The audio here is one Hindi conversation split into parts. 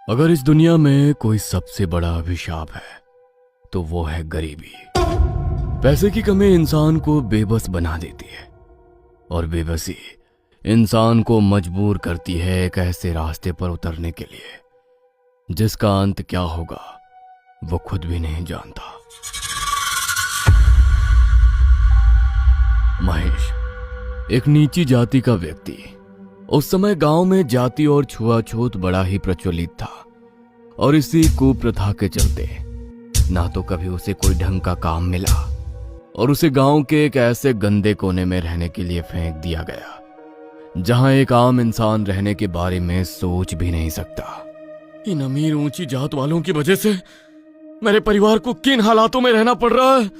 अगर इस दुनिया में कोई सबसे बड़ा अभिशाप है तो वो है गरीबी। पैसे की कमी इंसान को बेबस बना देती है और बेबसी इंसान को मजबूर करती है एक ऐसे रास्ते पर उतरने के लिए जिसका अंत क्या होगा वो खुद भी नहीं जानता। महेश एक नीची जाति का व्यक्ति। उस समय गांव में जाति और छुआछूत बड़ा ही प्रचलित था और इसी कुप्रथा के चलते ना तो कभी उसे कोई ढंग का काम मिला और उसे गांव के एक ऐसे गंदे कोने में रहने के लिए फेंक दिया गया जहां एक आम इंसान रहने के बारे में सोच भी नहीं सकता। इन अमीर ऊंची जात वालों की वजह से मेरे परिवार को किन हालातों में रहना पड़ रहा है,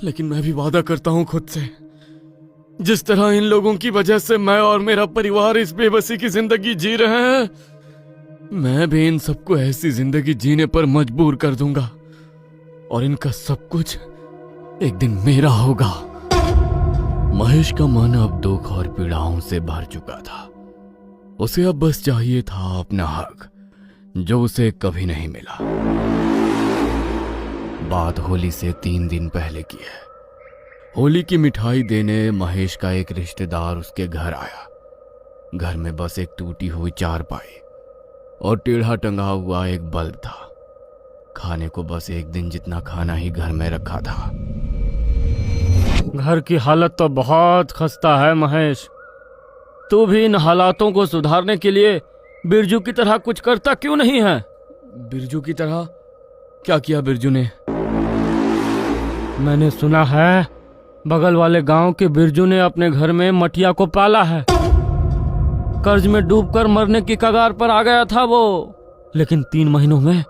लेकिन मैं भी वादा करता हूं खुद से, जिस तरह इन लोगों की वजह से मैं और मेरा परिवार इस बेबसी की जिंदगी जी रहे हैं, मैं भी इन सबको ऐसी जिंदगी जीने पर मजबूर कर दूंगा और इनका सब कुछ एक दिन मेरा होगा। महेश का मन अब दुख और पीड़ाओं से भर चुका था। उसे अब बस चाहिए था अपना हक, जो उसे कभी नहीं मिला। बात होली से 3 दिन पहले की है। होली की मिठाई देने महेश का एक रिश्तेदार उसके घर आया। घर में बस एक टूटी हुई चारपाई और टेढ़ा टंगा हुआ एक बल्ब था। खाने को बस एक दिन जितना खाना ही घर में रखा था। घर की हालत तो बहुत खस्ता है महेश। तू भी इन हालातों को सुधारने के लिए बिरजू की तरह कुछ करता क्यों नहीं है? बिरजू की तरह? क्या किया बिरजू ने? मैंने सुना है बगल वाले गांव के बिरजू ने अपने घर में मटिया को पाला है। कर्ज में डूबकर मरने की कगार पर आ गया था वो, लेकिन 3 महीनों में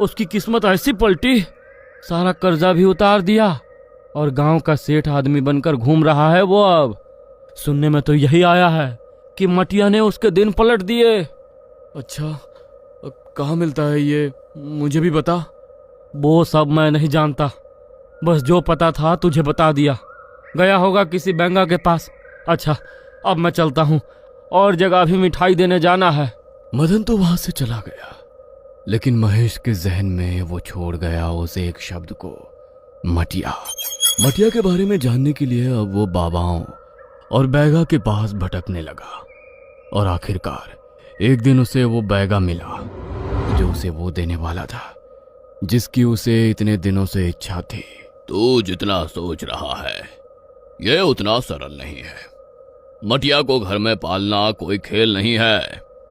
उसकी किस्मत ऐसी पलटी, सारा कर्जा भी उतार दिया और गांव का सेठ आदमी बनकर घूम रहा है वो अब। सुनने में तो यही आया है कि मटिया ने उसके दिन पलट दिए। अच्छा, कहाँ मिलता है ये, मुझे भी बता। वो सब मैं नहीं जानता, बस जो पता था तुझे बता दिया। गया होगा किसी बेंगा के पास। अच्छा, अब मैं चलता हूँ, और जगह भी मिठाई देने जाना है। मदन तो वहां से चला गया, लेकिन महेश के जहन में वो छोड़ गया उस एक शब्द को, मटिया। मटिया के बारे में जानने के लिए अब वो बाबाओं और बैगा के पास भटकने लगा और आखिरकार एक दिन उसे वो बैगा मिला जो उसे वो देने वाला था जिसकी उसे इतने दिनों से इच्छा थी। तू जितना सोच रहा है यह उतना सरल नहीं है। मटिया को घर में पालना कोई खेल नहीं है।